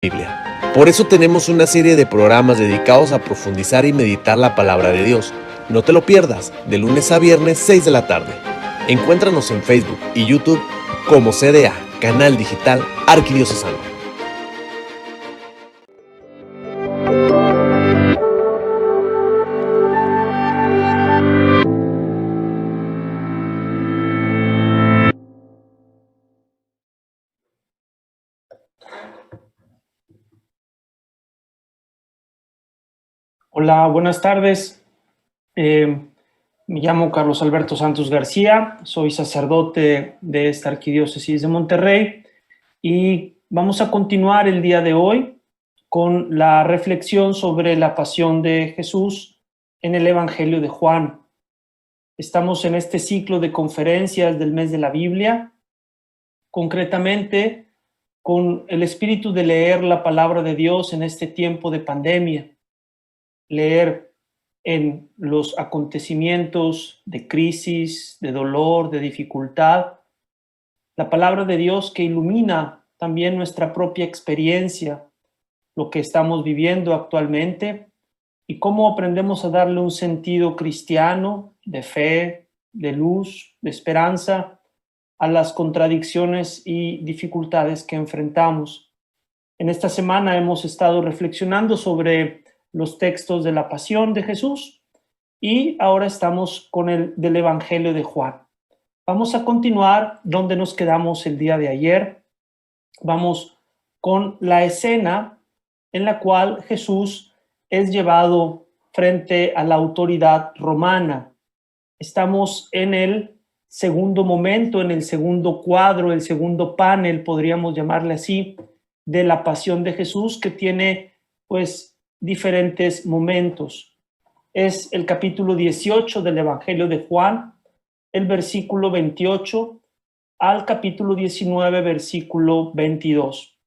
Biblia. Por eso tenemos una serie de programas dedicados a profundizar y meditar la palabra de Dios. No te lo pierdas, de lunes a viernes, 6 de la tarde. Encuéntranos en Facebook y YouTube como CDA, Canal Digital Arquidiocesano. Hola, buenas tardes. Me llamo Carlos Alberto Santos García, soy sacerdote de esta arquidiócesis de Monterrey y vamos a continuar el día de hoy con la reflexión sobre la pasión de Jesús en el Evangelio de Juan. Estamos en este ciclo de conferencias del mes de la Biblia, concretamente con el espíritu de leer la palabra de Dios en este tiempo de pandemia, leer en los acontecimientos de crisis, de dolor, de dificultad, la palabra de Dios que ilumina también nuestra propia experiencia, lo que estamos viviendo actualmente y cómo aprendemos a darle un sentido cristiano, de fe, de luz, de esperanza a las contradicciones y dificultades que enfrentamos. En esta semana hemos estado reflexionando sobre los textos de la pasión de Jesús y ahora estamos con el del Evangelio de Juan. Vamos a continuar donde nos quedamos el día de ayer. Vamos con la escena en la cual Jesús es llevado frente a la autoridad romana. Estamos en el segundo momento, en el segundo cuadro, el segundo panel, podríamos llamarle así, de la pasión de Jesús, que tiene pues diferentes momentos. Es el capítulo 18 del Evangelio de Juan, el versículo 28 al capítulo 19, versículo 22.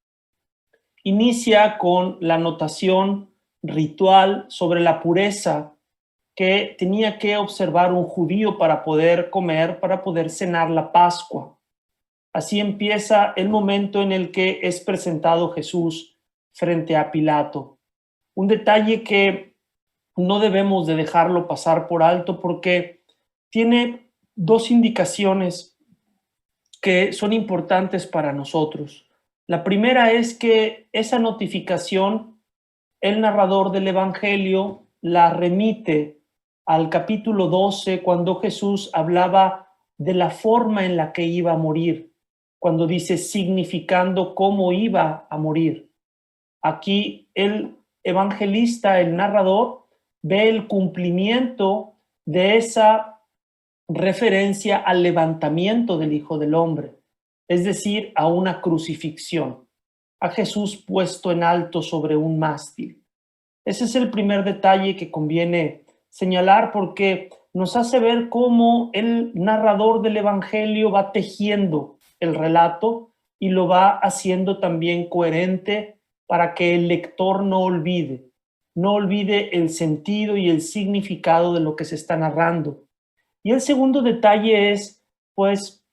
Inicia con la anotación ritual sobre la pureza que tenía que observar un judío para poder comer, para poder cenar la Pascua. Así empieza el momento en el que es presentado Jesús frente a Pilato. Un detalle que no debemos de dejarlo pasar por alto porque tiene dos indicaciones que son importantes para nosotros. La primera es que esa notificación, el narrador del Evangelio la remite al capítulo 12, cuando Jesús hablaba de la forma en la que iba a morir, cuando dice significando cómo iba a morir. Aquí el evangelista, el narrador, ve el cumplimiento de esa referencia al levantamiento del Hijo del Hombre, es decir, a una crucifixión, a Jesús puesto en alto sobre un mástil. Ese es el primer detalle que conviene señalar porque nos hace ver cómo el narrador del Evangelio va tejiendo el relato y lo va haciendo también coherente para que el lector no olvide el sentido y el significado de lo que se está narrando. Y el segundo detalle es, pues,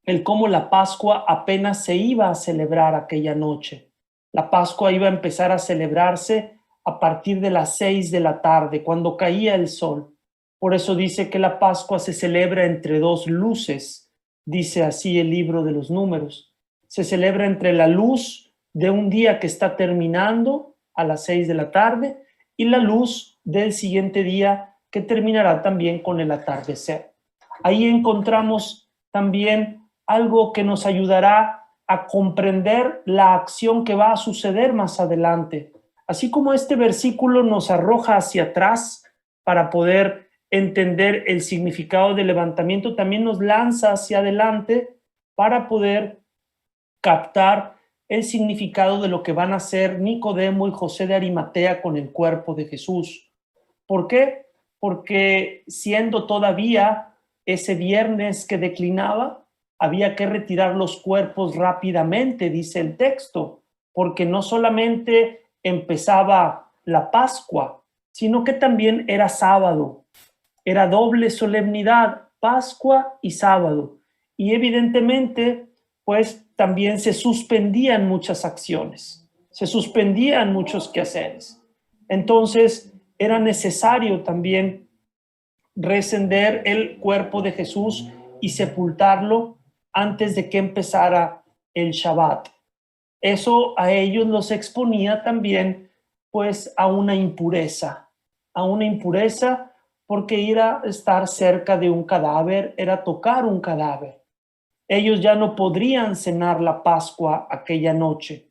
el cómo la Pascua apenas se iba a celebrar aquella noche. La Pascua iba a empezar a celebrarse a partir de las 6 de la tarde, cuando caía el sol. Por eso dice que la Pascua se celebra entre dos luces, dice así el libro de los Números. Se celebra entre la luz de un día que está terminando a las 6 de la tarde y la luz del siguiente día que terminará también con el atardecer. Ahí encontramos también algo que nos ayudará a comprender la acción que va a suceder más adelante. Así como este versículo nos arroja hacia atrás para poder entender el significado del levantamiento, también nos lanza hacia adelante para poder captar el significado de lo que van a hacer Nicodemo y José de Arimatea con el cuerpo de Jesús. ¿Por qué? Porque siendo todavía ese viernes que declinaba, había que retirar los cuerpos rápidamente, dice el texto, porque no solamente empezaba la Pascua, sino que también era sábado. Era doble solemnidad, Pascua y sábado. Y evidentemente, pues también se suspendían muchas acciones. se suspendían muchos quehaceres. Entonces era necesario también recender el cuerpo de Jesús y sepultarlo antes de que empezara el Shabbat. Eso a ellos los exponía también pues a una impureza porque ir a estar cerca de un cadáver era tocar un cadáver. Ellos ya no podrían cenar la Pascua aquella noche.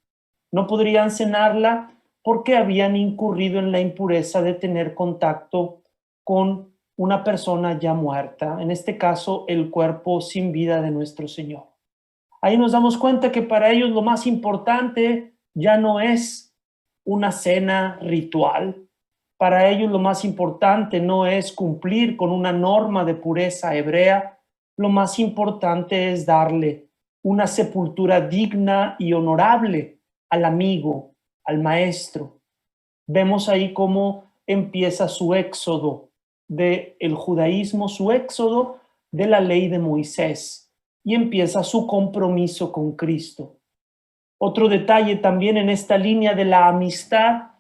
No podrían cenarla porque habían incurrido en la impureza de tener contacto con una persona ya muerta, en este caso el cuerpo sin vida de nuestro Señor. Ahí nos damos cuenta que para ellos lo más importante ya no es una cena ritual. Para ellos lo más importante no es cumplir con una norma de pureza hebrea. Lo más importante es darle una sepultura digna y honorable al amigo, al maestro. Vemos ahí cómo empieza su éxodo del judaísmo, su éxodo de la ley de Moisés, y empieza su compromiso con Cristo. Otro detalle también en esta línea de la amistad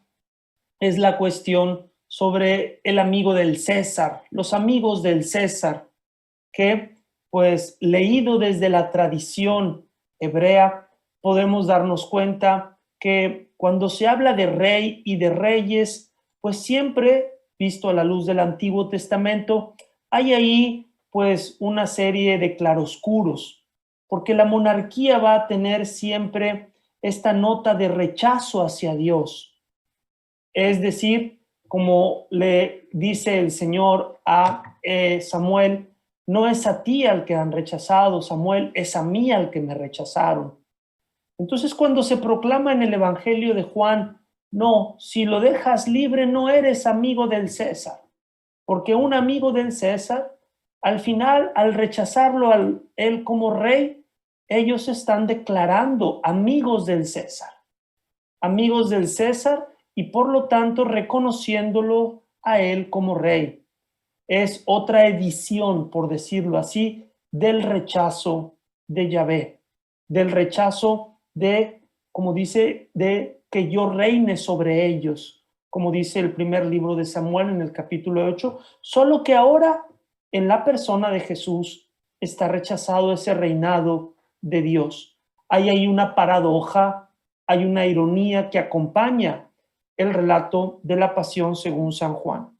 es la cuestión sobre el amigo del César, los amigos del César, que pues leído desde la tradición hebrea, podemos darnos cuenta que cuando se habla de rey y de reyes, pues siempre, visto a la luz del Antiguo Testamento, hay ahí pues una serie de claroscuros, porque la monarquía va a tener siempre esta nota de rechazo hacia Dios. Es decir, como le dice el Señor a Samuel, no es a ti al que han rechazado, Samuel, es a mí al que me rechazaron. Entonces, cuando se proclama en el Evangelio de Juan, no, si lo dejas libre no eres amigo del César, porque un amigo del César, al final, al rechazarlo a él como rey, ellos están declarando amigos del César y por lo tanto reconociéndolo a él como rey. Es otra edición, por decirlo así, del rechazo de Yahvé, del rechazo de, como dice, de que yo reine sobre ellos, como dice el primer libro de Samuel en el capítulo 8, solo que ahora en la persona de Jesús está rechazado ese reinado de Dios. Hay ahí una paradoja, hay una ironía que acompaña el relato de la pasión según San Juan.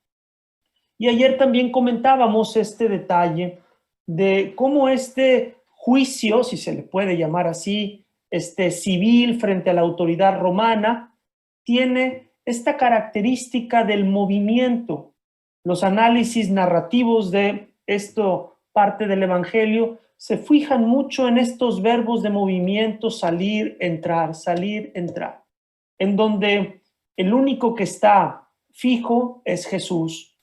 Y ayer también comentábamos este detalle de cómo este juicio, si se le puede llamar así, civil frente a la autoridad romana, tiene esta característica del movimiento. Los análisis narrativos de esto, parte del Evangelio, se fijan mucho en estos verbos de movimiento, salir, entrar, en donde el único que está fijo es Jesús.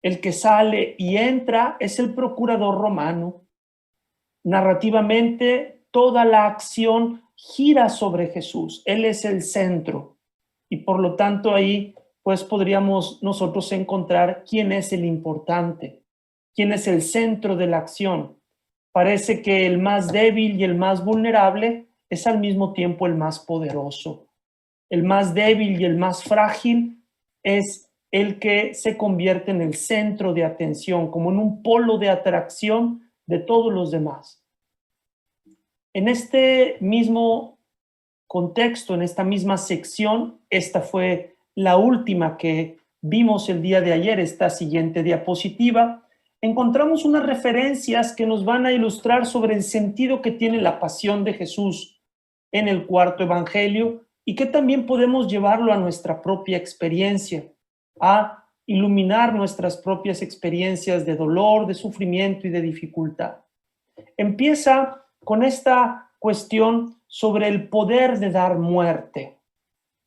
El que sale y entra es el procurador romano. Narrativamente, toda la acción gira sobre Jesús. Él es el centro. Y por lo tanto ahí, pues podríamos nosotros encontrar quién es el importante, quién es el centro de la acción. Parece que el más débil y el más vulnerable es al mismo tiempo el más poderoso. El más débil y el más frágil es el que se convierte en el centro de atención, como en un polo de atracción de todos los demás. En este mismo contexto, en esta misma sección, esta fue la última que vimos el día de ayer, esta siguiente diapositiva, encontramos unas referencias que nos van a ilustrar sobre el sentido que tiene la pasión de Jesús en el cuarto evangelio y que también podemos llevarlo a nuestra propia experiencia, a iluminar nuestras propias experiencias de dolor, de sufrimiento y de dificultad. Empieza con esta cuestión sobre el poder de dar muerte,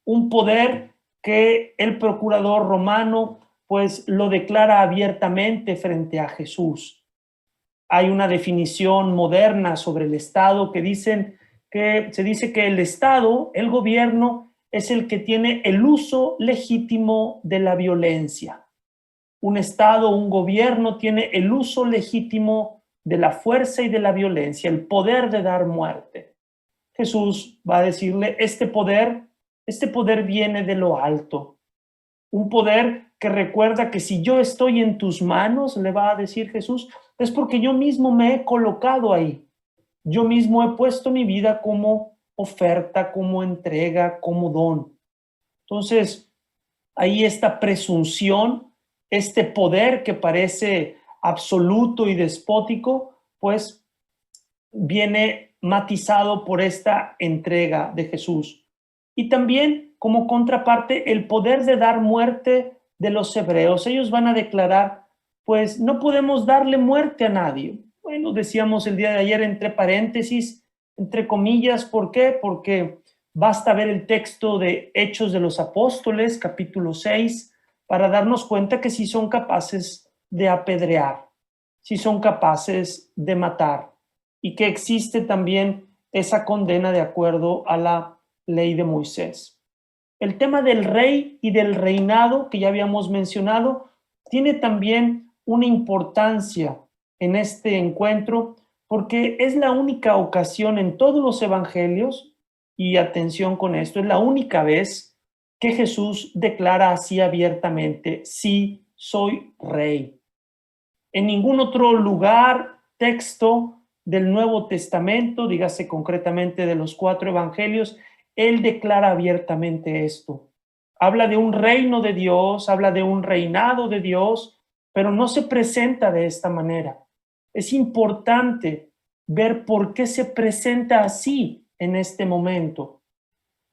un poder que el procurador romano pues lo declara abiertamente frente a Jesús. Hay una definición moderna sobre el Estado que se dice que el Estado, el gobierno, es el que tiene el uso legítimo de la violencia. Un Estado, un gobierno tiene el uso legítimo de la fuerza y de la violencia, el poder de dar muerte. Jesús va a decirle, este poder Este poder viene de lo alto. Un poder que recuerda que si yo estoy en tus manos, le va a decir Jesús, es porque yo mismo me he colocado ahí. Yo mismo he puesto mi vida como oferta, como entrega, como don. Entonces, ahí esta presunción, este poder que parece absoluto y despótico, pues viene matizado por esta entrega de Jesús. Y también, como contraparte, el poder de dar muerte de los hebreos. Ellos van a declarar, pues no podemos darle muerte a nadie. Bueno, decíamos el día de ayer entre paréntesis, entre comillas, ¿por qué? Porque basta ver el texto de Hechos de los Apóstoles, capítulo 6, para darnos cuenta que sí son capaces de apedrear, sí son capaces de matar, y que existe también esa condena de acuerdo a la ley de Moisés. El tema del rey y del reinado, que ya habíamos mencionado, tiene también una importancia en este encuentro porque es la única ocasión en todos los evangelios, y atención con esto, es la única vez que Jesús declara así abiertamente, sí, soy rey. En ningún otro lugar, texto del Nuevo Testamento, dígase concretamente de los 4 evangelios, él declara abiertamente esto. Habla de un reino de Dios, habla de un reinado de Dios, pero no se presenta de esta manera. Es importante ver por qué se presenta así en este momento.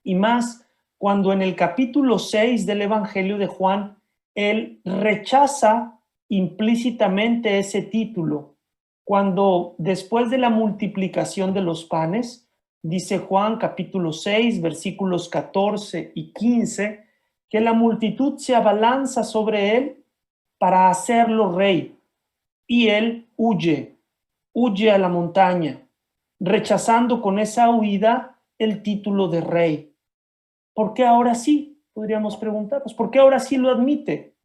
Y más cuando en el capítulo 6 del Evangelio de Juan, él rechaza implícitamente ese título. Cuando después de la multiplicación de los panes, dice Juan capítulo 6, versículos 14 y 15, que la multitud se abalanza sobre él para hacerlo rey, y él huye a la montaña, rechazando con esa huida el título de rey. ¿Por qué ahora sí? Podríamos preguntarnos. ¿Por qué ahora sí lo admite?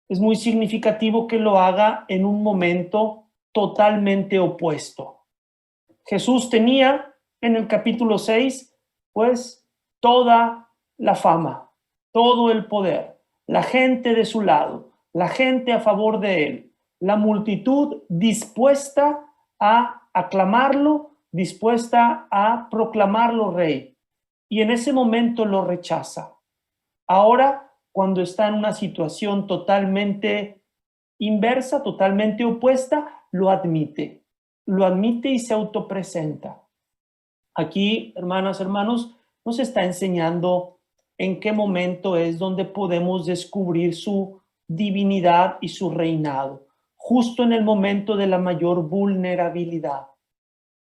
Es muy significativo que lo haga en un momento totalmente opuesto. Jesús tenía en el capítulo 6, pues, toda la fama, todo el poder, la gente de su lado, la gente a favor de él, la multitud dispuesta a aclamarlo, dispuesta a proclamarlo rey. Y en ese momento lo rechaza. Ahora, cuando está en una situación totalmente inversa, totalmente opuesta, lo admite y se autopresenta. Aquí, hermanas, hermanos, nos está enseñando en qué momento es donde podemos descubrir su divinidad y su reinado, justo en el momento de la mayor vulnerabilidad,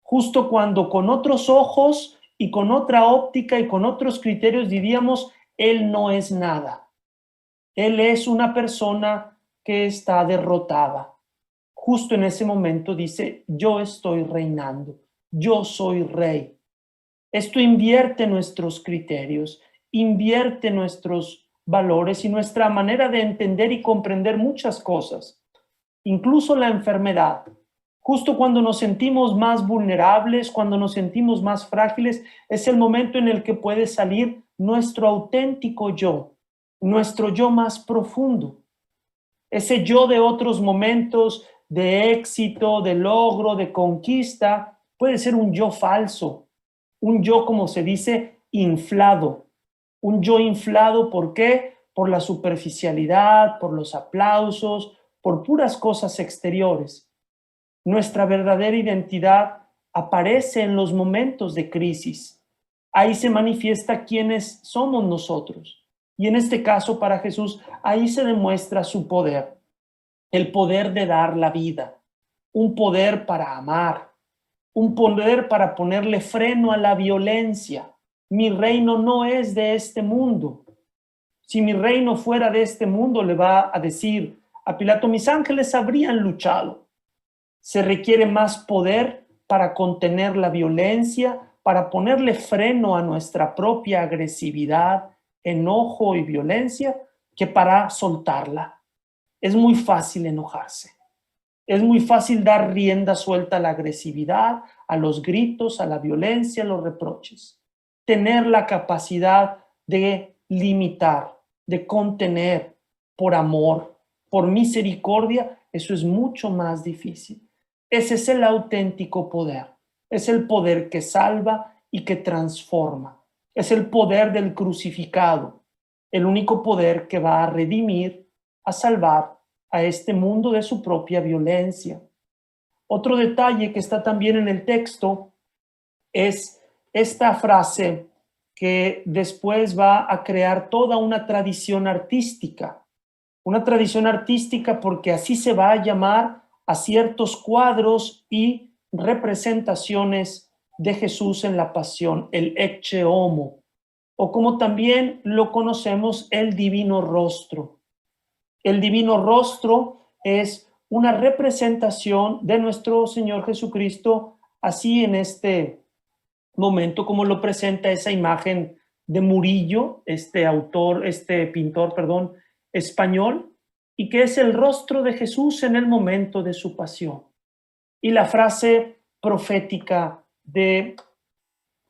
justo cuando con otros ojos y con otra óptica y con otros criterios diríamos, él no es nada, él es una persona que está derrotada. Justo en ese momento dice, yo estoy reinando, yo soy rey. Esto invierte nuestros criterios, invierte nuestros valores y nuestra manera de entender y comprender muchas cosas, incluso la enfermedad. Justo cuando nos sentimos más vulnerables, cuando nos sentimos más frágiles, es el momento en el que puede salir nuestro auténtico yo, nuestro yo más profundo. Ese yo de otros momentos de éxito, de logro, de conquista, puede ser un yo falso, un yo, como se dice, inflado. Un yo inflado, ¿por qué? Por la superficialidad, por los aplausos, por puras cosas exteriores. Nuestra verdadera identidad aparece en los momentos de crisis. Ahí se manifiesta quiénes somos nosotros. Y en este caso, para Jesús, ahí se demuestra su poder. El poder de dar la vida, un poder para amar, un poder para ponerle freno a la violencia. Mi reino no es de este mundo. Si mi reino fuera de este mundo, le va a decir a Pilato, mis ángeles habrían luchado. Se requiere más poder para contener la violencia, para ponerle freno a nuestra propia agresividad, enojo y violencia, que para soltarla. Es muy fácil enojarse. Es muy fácil dar rienda suelta a la agresividad, a los gritos, a la violencia, a los reproches. Tener la capacidad de limitar, de contener por amor, por misericordia, eso es mucho más difícil. Ese es el auténtico poder. Es el poder que salva y que transforma. Es el poder del crucificado, el único poder que va a redimir, a salvar a este mundo de su propia violencia. Otro detalle que está también en el texto es esta frase que después va a crear toda una tradición artística porque así se va a llamar a ciertos cuadros y representaciones de Jesús en la pasión, el ecce homo, o como también lo conocemos, el divino rostro. El divino rostro es una representación de nuestro Señor Jesucristo, así en este momento como lo presenta esa imagen de Murillo, este pintor, español, y que es el rostro de Jesús en el momento de su pasión. Y la frase profética de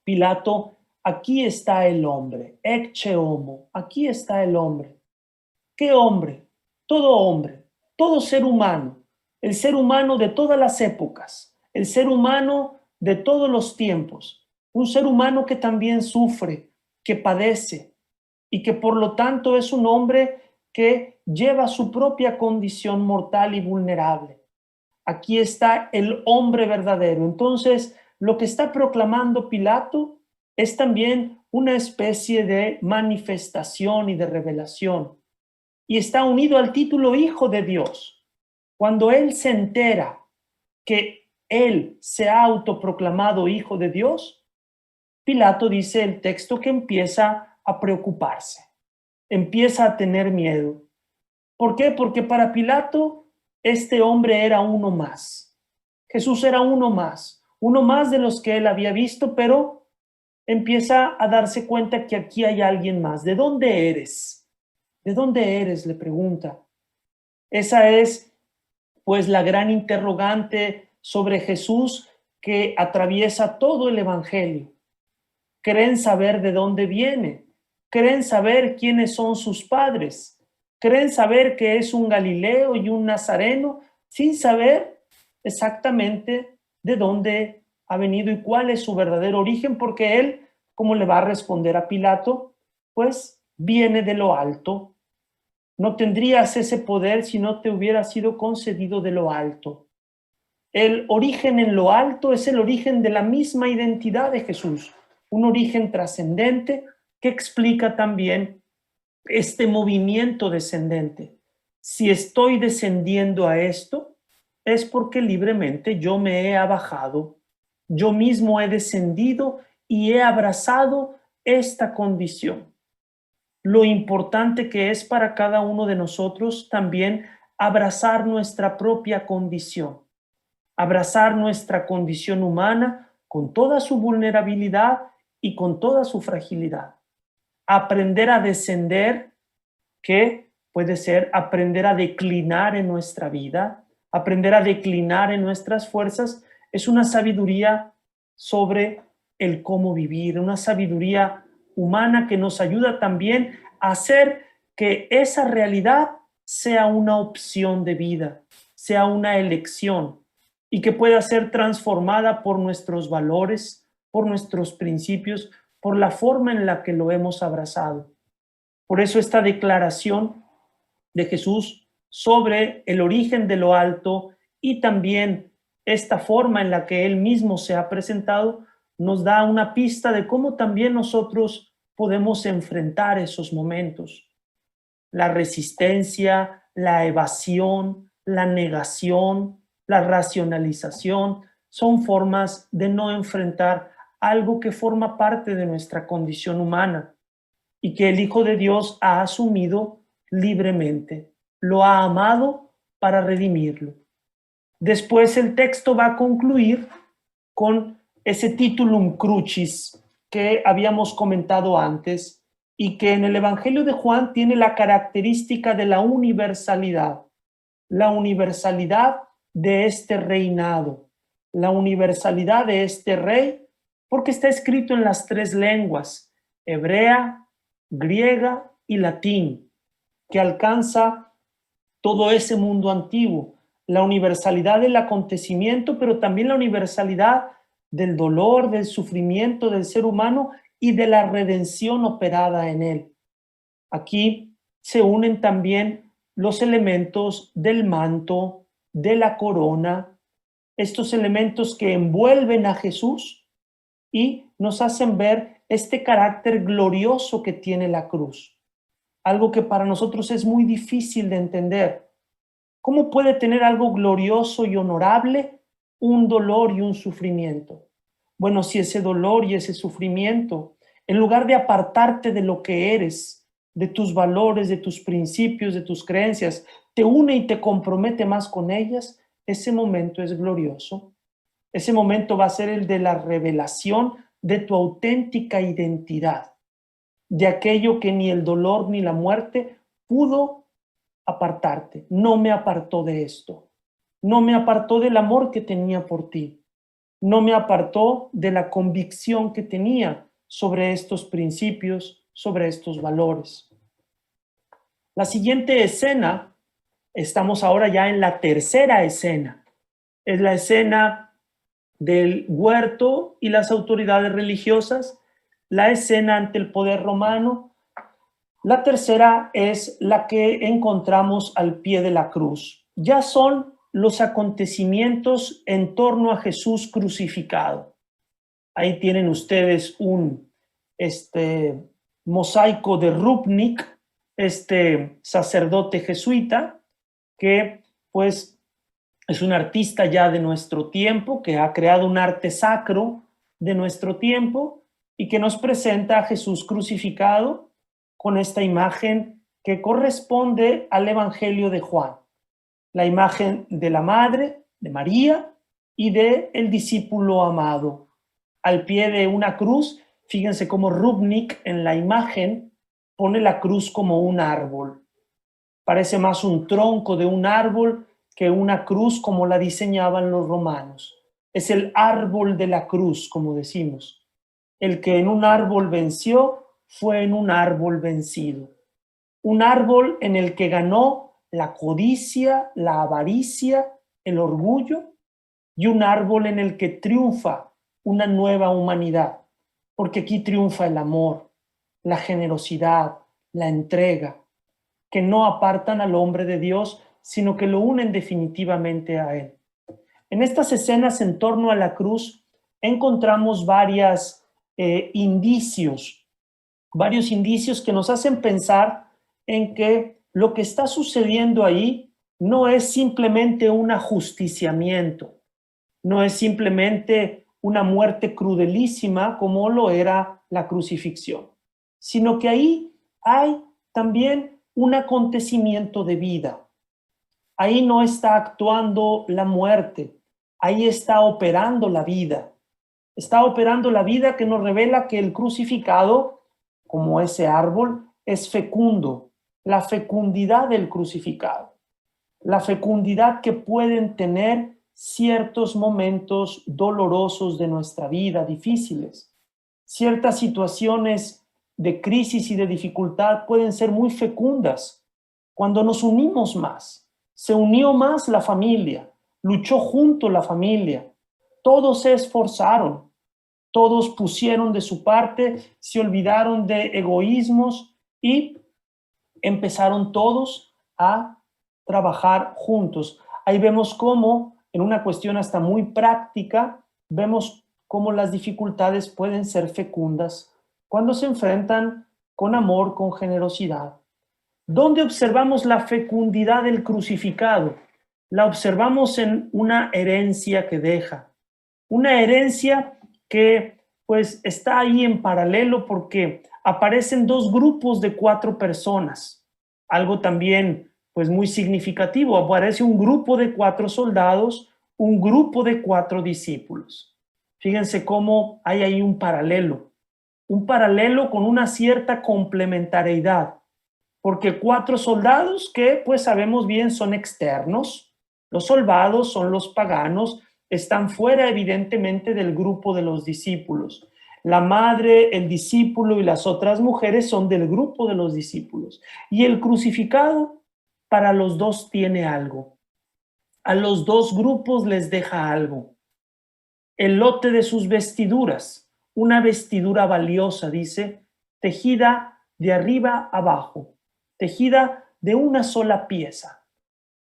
Pilato: aquí está el hombre, ecce homo, aquí está el hombre. ¿Qué hombre? Todo ser humano, el ser humano de todas las épocas, el ser humano de todos los tiempos, un ser humano que también sufre, que padece y que por lo tanto es un hombre que lleva su propia condición mortal y vulnerable. Aquí está el hombre verdadero. Entonces, lo que está proclamando Pilato es también una especie de manifestación y de revelación. Y está unido al título Hijo de Dios. Cuando él se entera que él se ha autoproclamado Hijo de Dios, Pilato dice el texto que empieza a preocuparse, empieza a tener miedo. ¿Por qué? Porque para Pilato este hombre era uno más. Jesús era uno más de los que él había visto, pero empieza a darse cuenta que aquí hay alguien más. ¿De dónde eres? ¿De dónde eres?, le pregunta. Esa es, pues, la gran interrogante sobre Jesús que atraviesa todo el Evangelio. Creen saber de dónde viene, creen saber quiénes son sus padres, creen saber que es un Galileo y un Nazareno, sin saber exactamente de dónde ha venido y cuál es su verdadero origen, porque él, como le va a responder a Pilato, pues viene de lo alto. No tendrías ese poder si no te hubiera sido concedido de lo alto. El origen en lo alto es el origen de la misma identidad de Jesús, un origen trascendente que explica también este movimiento descendente. Si estoy descendiendo a esto, es porque libremente yo me he abajado, yo mismo he descendido y he abrazado esta condición. Lo importante que es para cada uno de nosotros también abrazar nuestra propia condición, abrazar nuestra condición humana con toda su vulnerabilidad y con toda su fragilidad. Aprender a descender, que puede ser aprender a declinar en nuestra vida, aprender a declinar en nuestras fuerzas, es una sabiduría sobre el cómo vivir, una sabiduría humana que nos ayuda también a hacer que esa realidad sea una opción de vida, sea una elección y que pueda ser transformada por nuestros valores, por nuestros principios, por la forma en la que lo hemos abrazado. Por eso esta declaración de Jesús sobre el origen de lo alto y también esta forma en la que él mismo se ha presentado nos da una pista de cómo también nosotros podemos enfrentar esos momentos. La resistencia, la evasión, la negación, la racionalización son formas de no enfrentar algo que forma parte de nuestra condición humana y que el Hijo de Dios ha asumido libremente, lo ha amado para redimirlo. Después el texto va a concluir con ese titulum crucis que habíamos comentado antes y que en el Evangelio de Juan tiene la característica de la universalidad de este reinado, la universalidad de este rey, porque está escrito en las tres lenguas, hebrea, griega y latín, que alcanza todo ese mundo antiguo, la universalidad del acontecimiento, pero también la universalidad del dolor, del sufrimiento del ser humano y de la redención operada en él. Aquí se unen también los elementos del manto, de la corona, estos elementos que envuelven a Jesús y nos hacen ver este carácter glorioso que tiene la cruz. Algo que para nosotros es muy difícil de entender. ¿Cómo puede tener algo glorioso y honorable un dolor y un sufrimiento? Bueno, si ese dolor y ese sufrimiento, en lugar de apartarte de lo que eres, de tus valores, de tus principios, de tus creencias, te une y te compromete más con ellas, ese momento es glorioso. Ese momento va a ser el de la revelación de tu auténtica identidad, de aquello que ni el dolor ni la muerte pudo apartarte. No me apartó de esto. No me apartó del amor que tenía por ti. No me apartó de la convicción que tenía sobre estos principios, sobre estos valores. La siguiente escena, estamos ahora ya en la tercera escena, es la escena del huerto y las autoridades religiosas, la escena ante el poder romano. La tercera es la que encontramos al pie de la cruz. Ya son los acontecimientos en torno a Jesús crucificado. Ahí tienen ustedes un mosaico de Rupnik, sacerdote jesuita, que pues es un artista ya de nuestro tiempo, que ha creado un arte sacro de nuestro tiempo y que nos presenta a Jesús crucificado con esta imagen que corresponde al Evangelio de Juan, la imagen de la Madre, de María, y de el discípulo amado. Al pie de una cruz, fíjense cómo Rupnik en la imagen pone la cruz como un árbol. Parece más un tronco de un árbol que una cruz como la diseñaban los romanos. Es el árbol de la cruz, como decimos. El que en un árbol venció fue en un árbol vencido. Un árbol en el que ganó la codicia, la avaricia, el orgullo, y un árbol en el que triunfa una nueva humanidad, porque aquí triunfa el amor, la generosidad, la entrega, que no apartan al hombre de Dios, sino que lo unen definitivamente a él. En estas escenas en torno a la cruz encontramos varios indicios que nos hacen pensar en que lo que está sucediendo ahí no es simplemente un ajusticiamiento, no es simplemente una muerte crudelísima como lo era la crucifixión, sino que ahí hay también un acontecimiento de vida. Ahí no está actuando la muerte, ahí está operando la vida. Está operando la vida que nos revela que el crucificado, como ese árbol, es fecundo, la fecundidad del crucificado, la fecundidad que pueden tener ciertos momentos dolorosos de nuestra vida, difíciles. Ciertas situaciones de crisis y de dificultad pueden ser muy fecundas cuando nos unimos más. Se unió más la familia, luchó junto la familia, todos se esforzaron, todos pusieron de su parte, se olvidaron de egoísmos y empezaron todos a trabajar juntos. Ahí vemos cómo, en una cuestión hasta muy práctica, vemos cómo las dificultades pueden ser fecundas cuando se enfrentan con amor, con generosidad. ¿Dónde observamos la fecundidad del crucificado? La observamos en una herencia que deja. Una herencia que pues está ahí en paralelo porque aparecen dos grupos de 4 personas. Algo también pues muy significativo. Aparece un grupo de 4 soldados, un grupo de 4 discípulos. Fíjense cómo hay ahí un paralelo con una cierta complementariedad. Porque 4 soldados que pues sabemos bien son externos, los soldados son los paganos, están fuera evidentemente del grupo de los discípulos. La madre, el discípulo y las otras mujeres son del grupo de los discípulos. Y el crucificado para los dos tiene algo. A los dos grupos les deja algo. El lote de sus vestiduras, una vestidura valiosa, dice, tejida de arriba abajo, tejida de una sola pieza.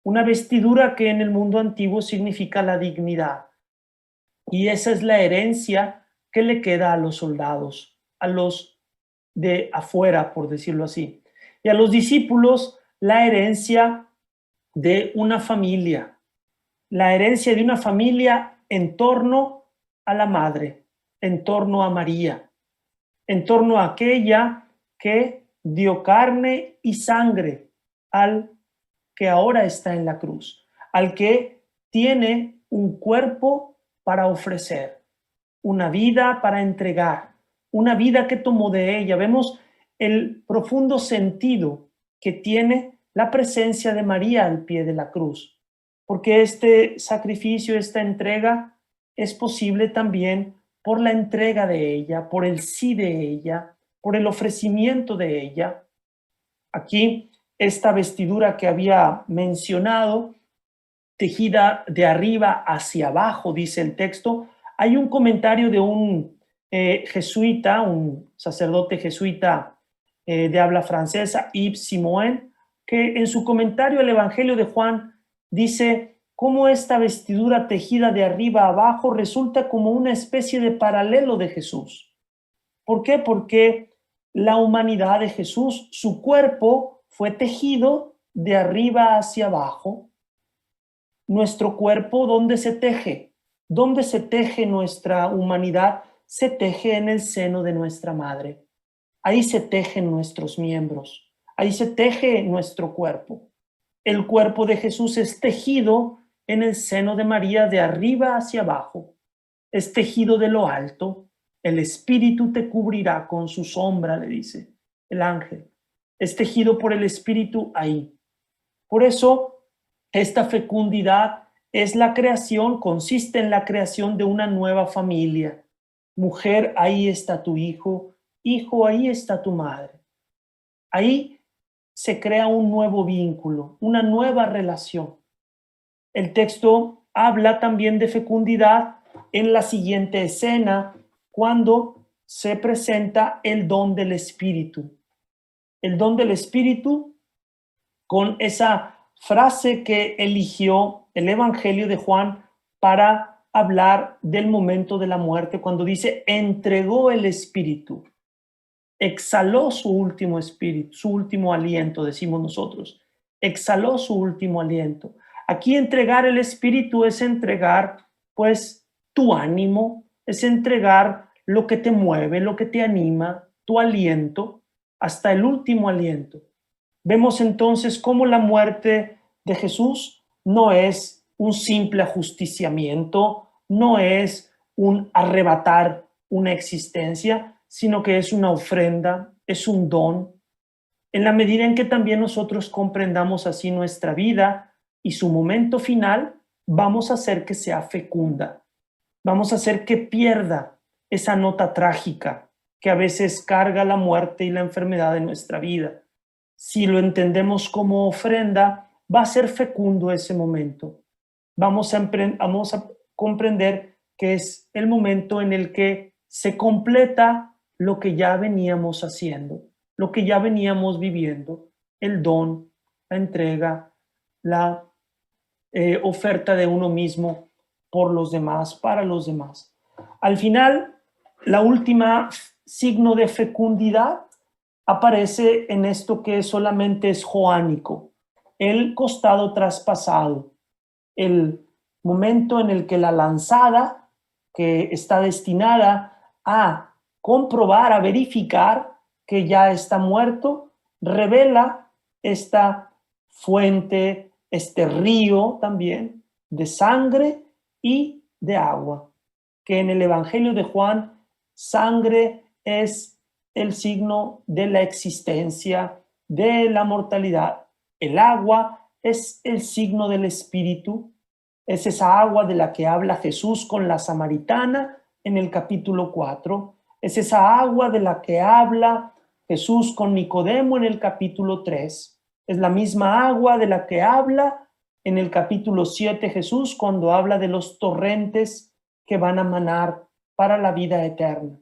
Una vestidura que en el mundo antiguo significa la dignidad. Y esa es la herencia que le queda a los soldados, a los de afuera, por decirlo así. Y a los discípulos, la herencia de una familia, la herencia de una familia en torno a la madre, en torno a María, en torno a aquella que dio carne y sangre al que ahora está en la cruz, al que tiene un cuerpo para ofrecer, una vida para entregar, una vida que tomó de ella. Vemos el profundo sentido que tiene la presencia de María al pie de la cruz, porque este sacrificio, esta entrega es posible también por la entrega de ella, por el sí de ella, por el ofrecimiento de ella. Aquí, esta vestidura que había mencionado, tejida de arriba hacia abajo, dice el texto. Hay un comentario de un jesuita, un sacerdote jesuita de habla francesa, Yves Simoen, que en su comentario al Evangelio de Juan dice cómo esta vestidura tejida de arriba a abajo resulta como una especie de paralelo de Jesús. ¿Por qué? Porque la humanidad de Jesús, su cuerpo fue tejido de arriba hacia abajo. Nuestro cuerpo, ¿dónde se teje? ¿Dónde se teje nuestra humanidad? Se teje en el seno de nuestra madre. Ahí se tejen nuestros miembros. Ahí se teje nuestro cuerpo. El cuerpo de Jesús es tejido en el seno de María de arriba hacia abajo. Es tejido de lo alto. El Espíritu te cubrirá con su sombra, le dice el ángel. Es tejido por el Espíritu ahí. Por eso, esta fecundidad es la creación, consiste en la creación de una nueva familia. Mujer, ahí está tu hijo. Hijo, ahí está tu madre. Ahí se crea un nuevo vínculo, una nueva relación. El texto habla también de fecundidad en la siguiente escena, cuando se presenta el don del Espíritu. El don del Espíritu con esa frase que eligió el Evangelio de Juan para hablar del momento de la muerte, cuando dice, entregó el Espíritu, exhaló su último espíritu, su último aliento, decimos nosotros, exhaló su último aliento. Aquí entregar el Espíritu es entregar, pues, tu ánimo, es entregar lo que te mueve, lo que te anima, tu aliento, hasta el último aliento. Vemos entonces cómo la muerte de Jesús no es un simple ajusticiamiento, no es un arrebatar una existencia, sino que es una ofrenda, es un don. En la medida en que también nosotros comprendamos así nuestra vida y su momento final, vamos a hacer que sea fecunda, vamos a hacer que pierda esa nota trágica que a veces carga la muerte y la enfermedad de nuestra vida. Si lo entendemos como ofrenda, va a ser fecundo ese momento. Vamos a comprender que es el momento en el que se completa lo que ya veníamos haciendo, lo que ya veníamos viviendo, el don, la entrega, la oferta de uno mismo por los demás, para los demás. Al final, la última signo de fecundidad aparece en esto que solamente es joánico, el costado traspasado, el momento en el que la lanzada, que está destinada a comprobar, a verificar que ya está muerto, revela esta fuente, este río también de sangre y de agua, que en el Evangelio de Juan, sangre es el signo de la existencia, de la mortalidad. El agua es el signo del Espíritu, es esa agua de la que habla Jesús con la samaritana en el capítulo 4. Es esa agua de la que habla Jesús con Nicodemo en el capítulo 3. Es la misma agua de la que habla en el capítulo 7 Jesús cuando habla de los torrentes que van a manar para la vida eterna.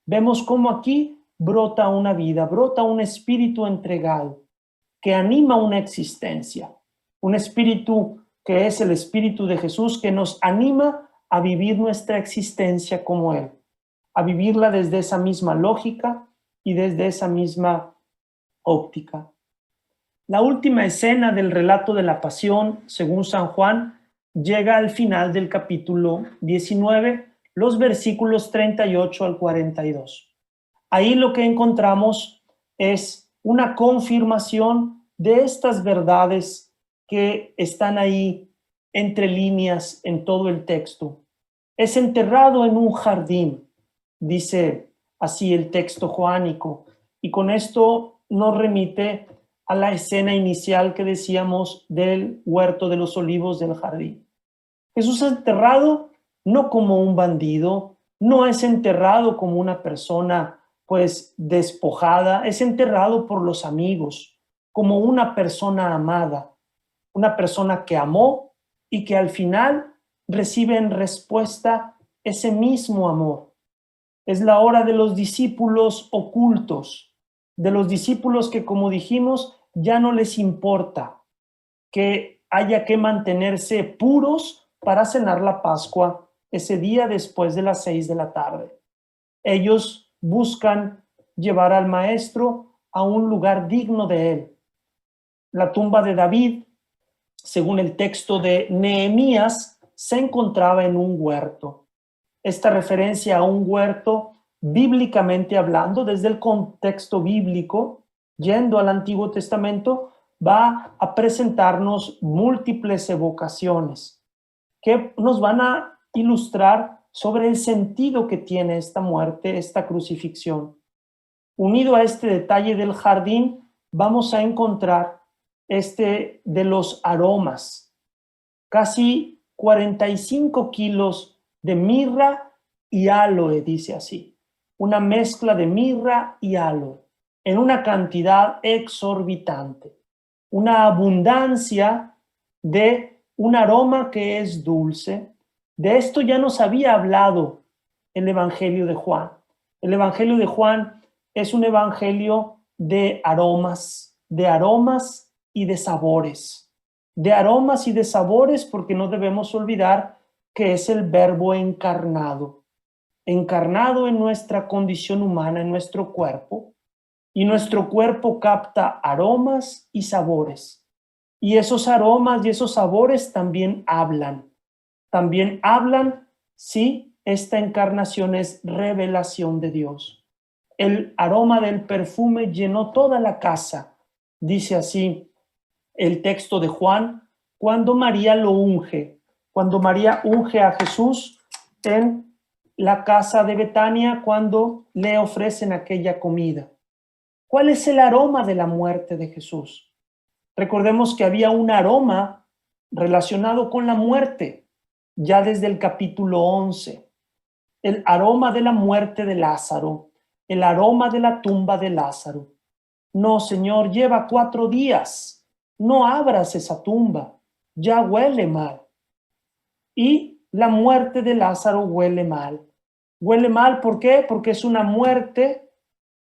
Vemos cómo aquí brota una vida, brota un espíritu entregado que anima una existencia, un espíritu que es el espíritu de Jesús que nos anima a vivir nuestra existencia como Él, a vivirla desde esa misma lógica y desde esa misma óptica. La última escena del relato de la pasión, según San Juan, llega al final del capítulo 19, los versículos 38 al 42. Ahí lo que encontramos es una confirmación de estas verdades que están ahí entre líneas en todo el texto. Es enterrado en un jardín, dice así el texto joánico, y con esto nos remite a la escena inicial que decíamos del huerto de los olivos del jardín. Jesús es enterrado no como un bandido, no es enterrado como una persona pues despojada, es enterrado por los amigos, como una persona amada, una persona que amó y que al final recibe en respuesta ese mismo amor. Es la hora de los discípulos ocultos, de los discípulos que, como dijimos, ya no les importa que haya que mantenerse puros para cenar la Pascua ese día después de las 6 de la tarde. Ellos buscan llevar al maestro a un lugar digno de él. La tumba de David, según el texto de Nehemías, se encontraba en un huerto. Esta referencia a un huerto, bíblicamente hablando, desde el contexto bíblico, yendo al Antiguo Testamento, va a presentarnos múltiples evocaciones que nos van a ilustrar sobre el sentido que tiene esta muerte, esta crucifixión. Unido a este detalle del jardín, vamos a encontrar este de los aromas, casi 45 kilos de mirra y áloe, dice así, una mezcla de mirra y áloe, en una cantidad exorbitante, una abundancia de un aroma que es dulce. De esto ya nos había hablado el Evangelio de Juan. El Evangelio de Juan es un evangelio de aromas y de sabores. De aromas y de sabores porque no debemos olvidar que es el Verbo encarnado, encarnado en nuestra condición humana, en nuestro cuerpo, y nuestro cuerpo capta aromas y sabores. Y esos aromas y esos sabores también hablan. También hablan si esta encarnación es revelación de Dios. El aroma del perfume llenó toda la casa, dice así el texto de Juan, cuando María lo unge, cuando María unge a Jesús en la casa de Betania, cuando le ofrecen aquella comida. ¿Cuál es el aroma de la muerte de Jesús? Recordemos que había un aroma relacionado con la muerte, ya desde el capítulo 11. El aroma de la muerte de Lázaro, el aroma de la tumba de Lázaro. No, Señor, lleva 4 días. No abras esa tumba, ya huele mal. Y la muerte de Lázaro huele mal. Huele mal, ¿por qué? Porque es una muerte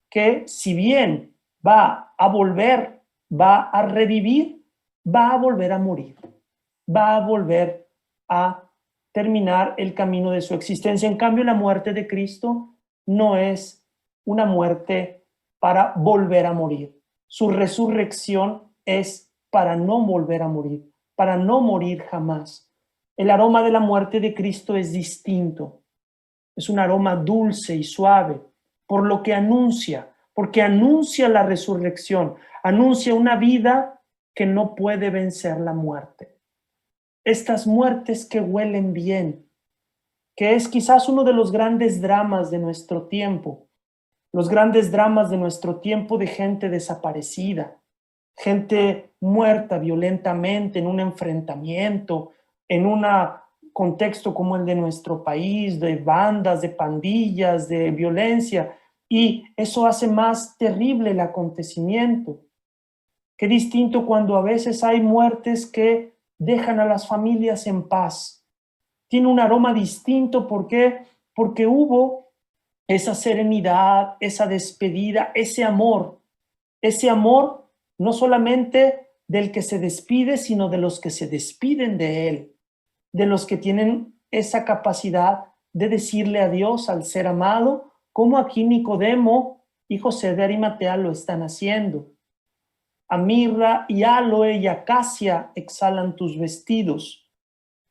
que, si bien va a volver, va a revivir, va a volver a morir, va a volver a terminar el camino de su existencia. En cambio, la muerte de Cristo no es una muerte para volver a morir. Su resurrección es para no volver a morir, para no morir jamás. El aroma de la muerte de Cristo es distinto. Es un aroma dulce y suave, por lo que anuncia, porque anuncia la resurrección, anuncia una vida que no puede vencer la muerte. Estas muertes que huelen bien, que es quizás uno de los grandes dramas de nuestro tiempo, los grandes dramas de nuestro tiempo de gente desaparecida, gente muerta violentamente en un enfrentamiento, en una contexto como el de nuestro país, de bandas, de pandillas, de violencia, y eso hace más terrible el acontecimiento. Qué distinto cuando a veces hay muertes que dejan a las familias en paz. Tiene un aroma distinto, ¿por qué? Porque hubo esa serenidad, esa despedida, ese amor no solamente del que se despide, sino de los que se despiden de él, de los que tienen esa capacidad de decirle adiós al ser amado, como aquí Nicodemo y José de Arimatea lo están haciendo. A mirra y aloe y acacia exhalan tus vestidos.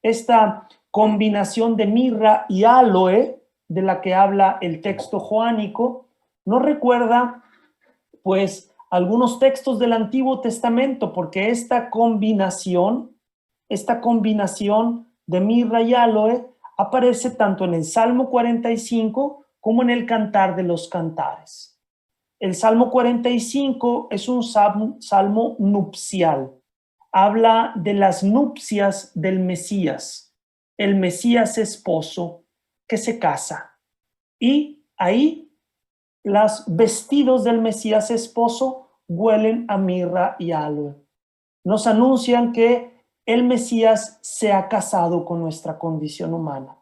Esta combinación de mirra y aloe, de la que habla el texto joánico, nos recuerda, pues, algunos textos del Antiguo Testamento, porque esta combinación de mirra y aloe aparece tanto en el Salmo 45 como en el Cantar de los Cantares. El Salmo 45 es un salmo nupcial. Habla de las nupcias del Mesías, el Mesías esposo que se casa. Y ahí los vestidos del Mesías esposo huelen a mirra y aloe. Nos anuncian que el Mesías se ha casado con nuestra condición humana,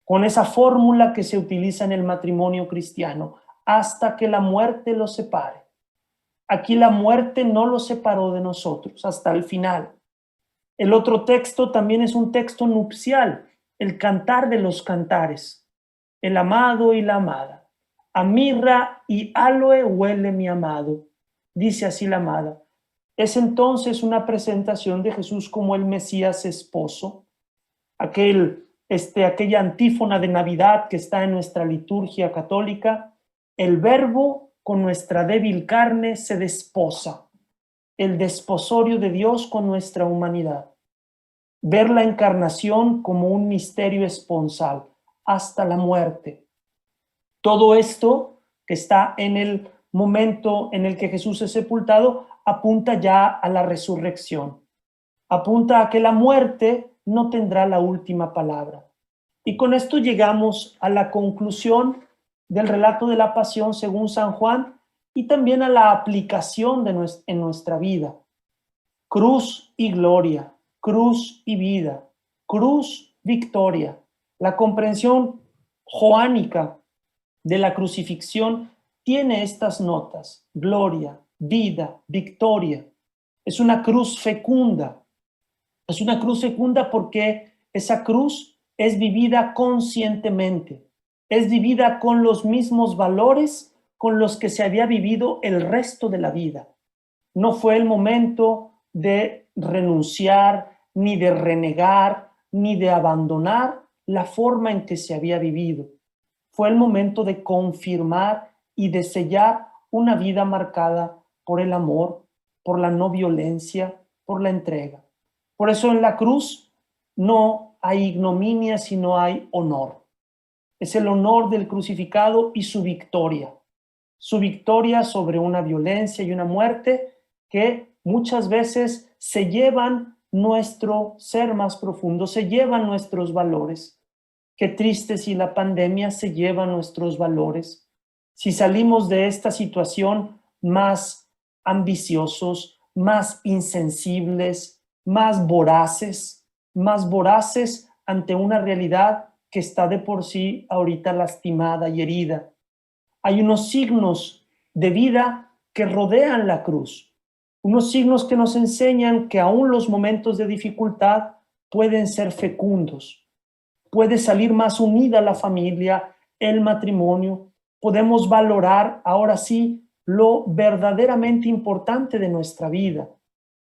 con esa fórmula que se utiliza en el matrimonio cristiano, hasta que la muerte los separe. Aquí la muerte no los separó de nosotros hasta el final. El otro texto también es un texto nupcial, el Cantar de los Cantares, el amado y la amada. A mirra y aloe huele mi amado, dice así la amada. Es entonces una presentación de Jesús como el Mesías esposo, aquella antífona de Navidad que está en nuestra liturgia católica. El Verbo con nuestra débil carne se desposa, el desposorio de Dios con nuestra humanidad. Ver la encarnación como un misterio esponsal hasta la muerte. Todo esto que está en el momento en el que Jesús es sepultado apunta ya a la resurrección. Apunta a que la muerte no tendrá la última palabra. Y con esto llegamos a la conclusión del relato de la pasión según San Juan y también a la aplicación en nuestra vida. Cruz y gloria, cruz y vida, cruz, victoria. La comprensión joánica de la crucifixión tiene estas notas: gloria, vida, victoria. Es una cruz fecunda. Es una cruz fecunda porque esa cruz es vivida conscientemente, es vivida con los mismos valores con los que se había vivido el resto de la vida. No fue el momento de renunciar, ni de renegar, ni de abandonar la forma en que se había vivido. Fue el momento de confirmar y de sellar una vida marcada por el amor, por la no violencia, por la entrega. Por eso en la cruz no hay ignominia, sino hay honor. Es el honor del crucificado y su victoria sobre una violencia y una muerte que muchas veces se llevan nuestro ser más profundo, se llevan nuestros valores. Qué triste si la pandemia se lleva nuestros valores, si salimos de esta situación más ambiciosos, más insensibles, más voraces ante una realidad que está de por sí ahorita lastimada y herida. Hay unos signos de vida que rodean la cruz, unos signos que nos enseñan que aún los momentos de dificultad pueden ser fecundos. Puede salir más unida la familia, el matrimonio. Podemos valorar ahora sí lo verdaderamente importante de nuestra vida.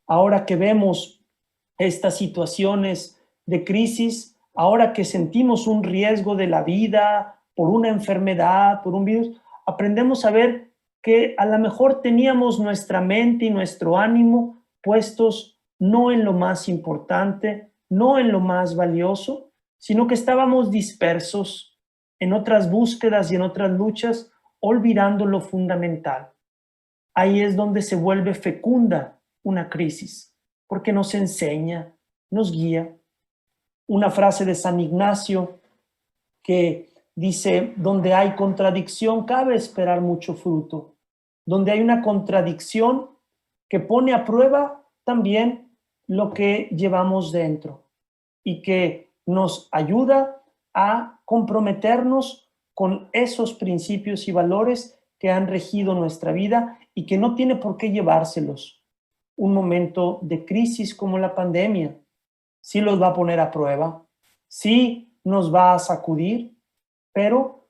Ahora que vemos estas situaciones de crisis, ahora que sentimos un riesgo de la vida por una enfermedad, por un virus, aprendemos a ver que a lo mejor teníamos nuestra mente y nuestro ánimo puestos no en lo más importante, no en lo más valioso, sino que estábamos dispersos en otras búsquedas y en otras luchas, olvidando lo fundamental. Ahí es donde se vuelve fecunda una crisis, porque nos enseña, nos guía. una frase de San Ignacio que dice: donde hay contradicción cabe esperar mucho fruto. Donde hay una contradicción que pone a prueba también lo que llevamos dentro y que nos ayuda a comprometernos con esos principios y valores que han regido nuestra vida y que no tiene por qué llevárselos un momento de crisis como la pandemia. Sí los va a poner a prueba, sí nos va a sacudir, pero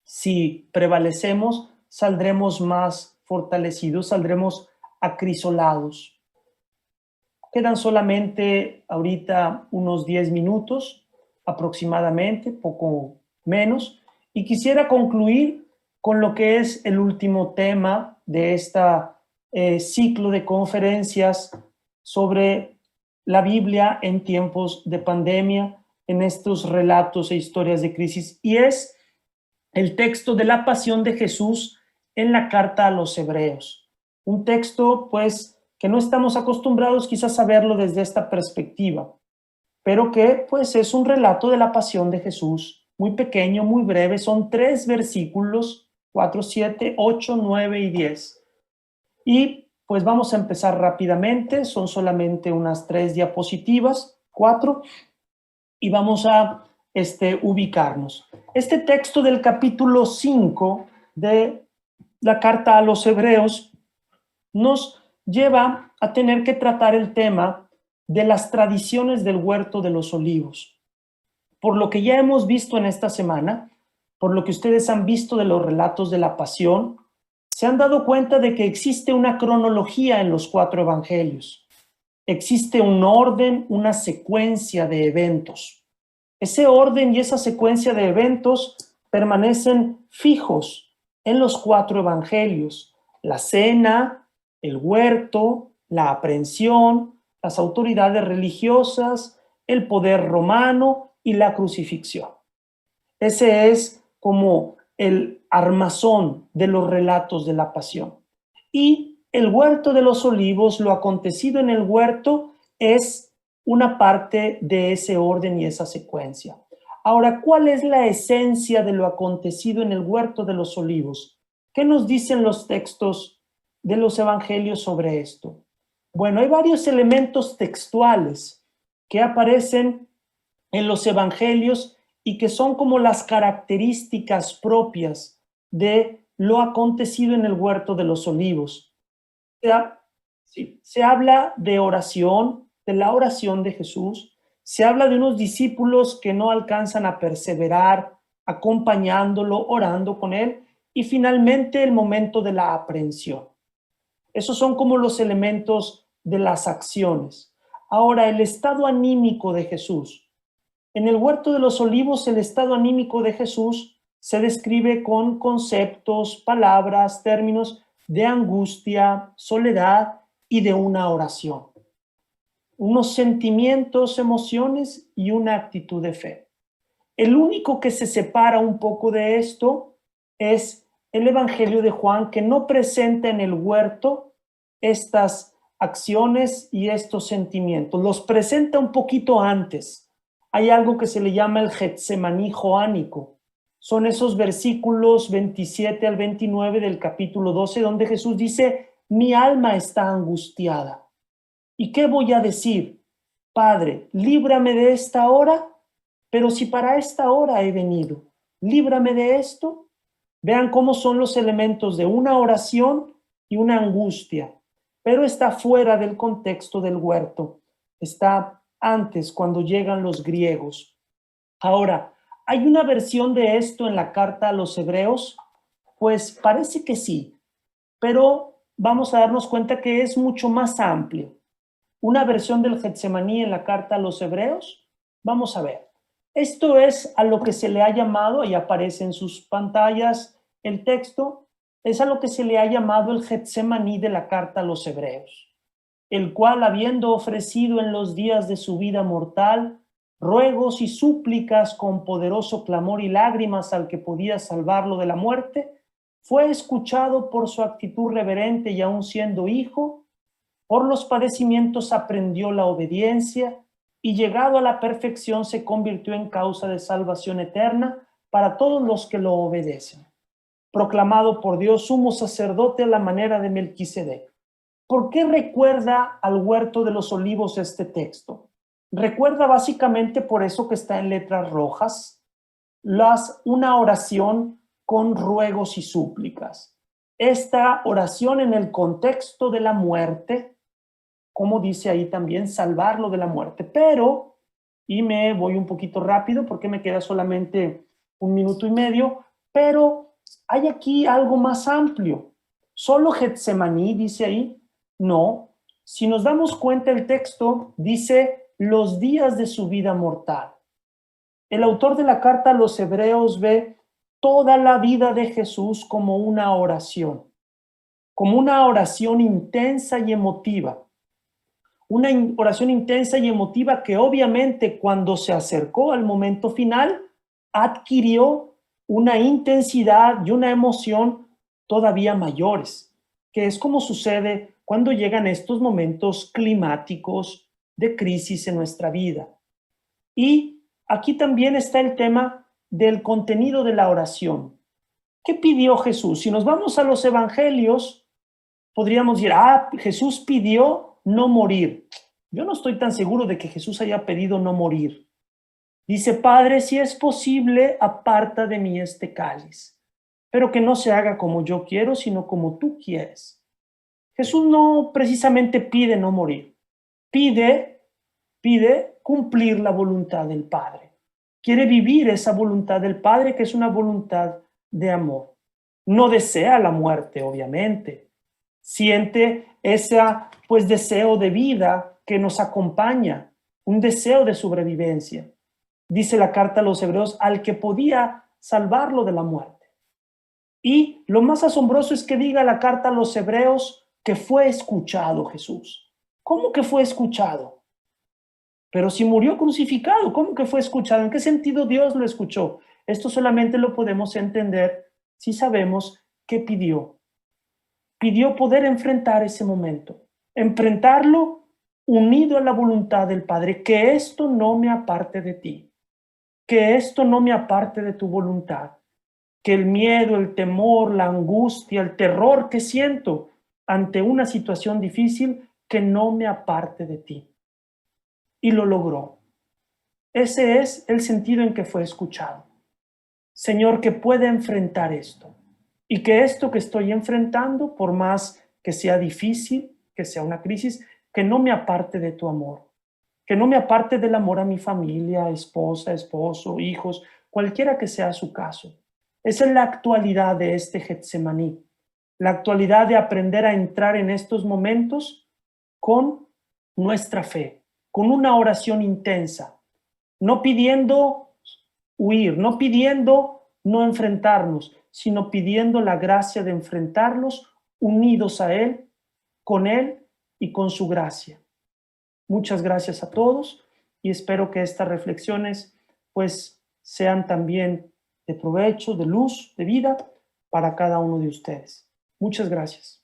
si prevalecemos, saldremos más fortalecidos, saldremos acrisolados. Quedan solamente ahorita unos 10 minutos aproximadamente, poco menos, y quisiera concluir con lo que es el último tema de este ciclo de conferencias sobre la Biblia en tiempos de pandemia, en estos relatos e historias de crisis, y es el texto de la pasión de Jesús en la carta a los Hebreos. Un texto, pues, que no estamos acostumbrados quizás a verlo desde esta perspectiva, pero que, pues, es un relato de la pasión de Jesús, muy pequeño, muy breve. Son 3 versículos, 4, 7, 8, 9 y 10. Y, pues, vamos a empezar rápidamente. Son solamente unas 3 diapositivas, 4, y vamos a ubicarnos. Este texto del capítulo 5 de la carta a los Hebreos nos lleva a tener que tratar el tema de las tradiciones del huerto de los olivos. Por lo que ya hemos visto en esta semana, por lo que ustedes han visto de los relatos de la pasión, se han dado cuenta de que existe una cronología en los 4 evangelios. Existe un orden, una secuencia de eventos. Ese orden y esa secuencia de eventos permanecen fijos en los 4 evangelios: la cena, el huerto, la aprehensión, las autoridades religiosas, el poder romano y la crucifixión. Ese es como el armazón de los relatos de la pasión. Y el huerto de los olivos, lo acontecido en el huerto, es una parte de ese orden y esa secuencia. Ahora, ¿cuál es la esencia de lo acontecido en el huerto de los olivos? ¿Qué nos dicen los textos de los evangelios sobre esto? Bueno, hay varios elementos textuales que aparecen en los evangelios y que son como las características propias de lo acontecido en el huerto de los olivos. Se habla de oración, de la oración de Jesús. Se habla de unos discípulos que no alcanzan a perseverar acompañándolo, orando con él, y finalmente el momento de la aprehensión. Esos son como los elementos de las acciones. Ahora, el estado anímico de Jesús. En el huerto de los olivos, el estado anímico de Jesús se describe con conceptos, palabras, términos de angustia, soledad y de una oración. Unos sentimientos, emociones y una actitud de fe. El único que se separa un poco de esto es el Evangelio de Juan, que no presenta en el huerto estas acciones y estos sentimientos. Los presenta un poquito antes. Hay algo que se le llama el Getsemaní joánico. Son esos versículos 27 al 29 del capítulo 12, donde Jesús dice: mi alma está angustiada. ¿Y qué voy a decir? Padre, líbrame de esta hora, pero si para esta hora he venido, líbrame de esto. Vean cómo son los elementos de una oración y una angustia, pero está fuera del contexto del huerto. Está antes, cuando llegan los griegos. Ahora, ¿hay una versión de esto en la carta a los Hebreos? Pues parece que sí, pero vamos a darnos cuenta que es mucho más amplio. Una versión del Getsemaní en la carta a los Hebreos, vamos a ver. Esto es a lo que se le ha llamado, y aparece en sus pantallas el texto, es a lo que se le ha llamado el Getsemaní de la carta a los Hebreos, el cual, habiendo ofrecido en los días de su vida mortal ruegos y súplicas con poderoso clamor y lágrimas al que podía salvarlo de la muerte, fue escuchado por su actitud reverente y aun siendo hijo, por los padecimientos aprendió la obediencia y llegado a la perfección se convirtió en causa de salvación eterna para todos los que lo obedecen. Proclamado por Dios sumo sacerdote a la manera de Melquisedec. ¿Por qué recuerda al huerto de los olivos este texto? Recuerda básicamente por eso que está en letras rojas, una oración con ruegos y súplicas. Esta oración en el contexto de la muerte, como dice ahí también, salvarlo de la muerte. Pero, y me voy un poquito rápido porque me queda solamente 1 minuto y medio, pero hay aquí algo más amplio. ¿Solo Getsemaní dice ahí? No. Si nos damos cuenta, el texto dice los días de su vida mortal. El autor de la carta a los Hebreos ve toda la vida de Jesús como una oración intensa y emotiva. Una oración intensa y emotiva que obviamente cuando se acercó al momento final adquirió una intensidad y una emoción todavía mayores, que es como sucede cuando llegan estos momentos climáticos de crisis en nuestra vida. Y aquí también está el tema del contenido de la oración. ¿Qué pidió Jesús? Si nos vamos a los evangelios, podríamos decir, Jesús pidió no morir. Yo no estoy tan seguro de que Jesús haya pedido no morir. Dice, Padre, si es posible, aparta de mí este cáliz, pero que no se haga como yo quiero, sino como tú quieres. Jesús no precisamente pide no morir, pide cumplir la voluntad del Padre. Quiere vivir esa voluntad del Padre, que es una voluntad de amor. No desea la muerte, obviamente. Siente ese deseo de vida que nos acompaña, un deseo de sobrevivencia. Dice la carta a los Hebreos, al que podía salvarlo de la muerte. Y lo más asombroso es que diga la carta a los Hebreos que fue escuchado Jesús. ¿Cómo que fue escuchado? Pero si murió crucificado, ¿cómo que fue escuchado? ¿En qué sentido Dios lo escuchó? Esto solamente lo podemos entender si sabemos qué pidió. Pidió poder enfrentar ese momento, enfrentarlo unido a la voluntad del Padre, que esto no me aparte de ti, que esto no me aparte de tu voluntad, que el miedo, el temor, la angustia, el terror que siento ante una situación difícil, que no me aparte de ti. Y lo logró. Ese es el sentido en que fue escuchado. Señor, que pueda enfrentar esto y que esto que estoy enfrentando, por más que sea difícil, que sea una crisis, que no me aparte de tu amor, que no me aparte del amor a mi familia, esposa, esposo, hijos, cualquiera que sea su caso. Esa es la actualidad de este Getsemaní, la actualidad de aprender a entrar en estos momentos con nuestra fe, con una oración intensa, no pidiendo huir, no pidiendo no enfrentarnos, sino pidiendo la gracia de enfrentarlos unidos a Él, con Él y con su gracia. Muchas gracias a todos y espero que estas reflexiones sean también de provecho, de luz, de vida para cada uno de ustedes. Muchas gracias.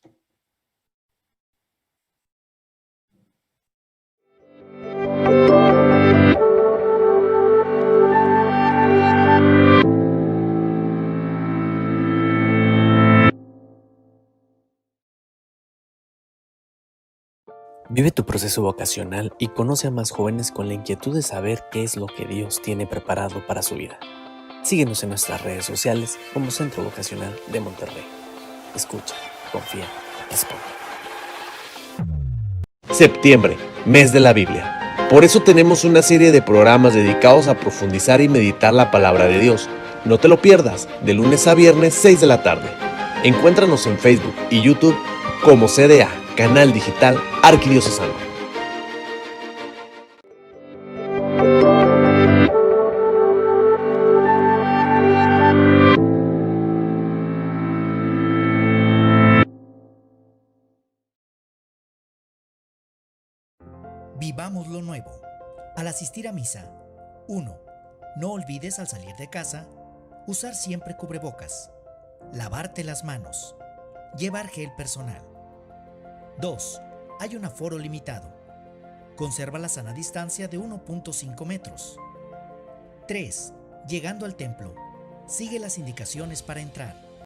Vive tu proceso vocacional y conoce a más jóvenes con la inquietud de saber qué es lo que Dios tiene preparado para su vida. Síguenos en nuestras redes sociales como Centro Vocacional de Monterrey. Escucha, confía, responde. Septiembre, mes de la Biblia. Por eso tenemos una serie de programas dedicados a profundizar y meditar la palabra de Dios. No te lo pierdas, de lunes a viernes, 6 de la tarde. Encuéntranos en Facebook y YouTube como CDA, Canal Digital Arquidiocesano. Vivamos lo nuevo. Al asistir a misa, 1. No olvides al salir de casa usar siempre cubrebocas, lavarte las manos, llevar gel personal. 2. Hay un aforo limitado. Conserva la sana distancia de 1.5 metros. 3. Llegando al templo, sigue las indicaciones para entrar.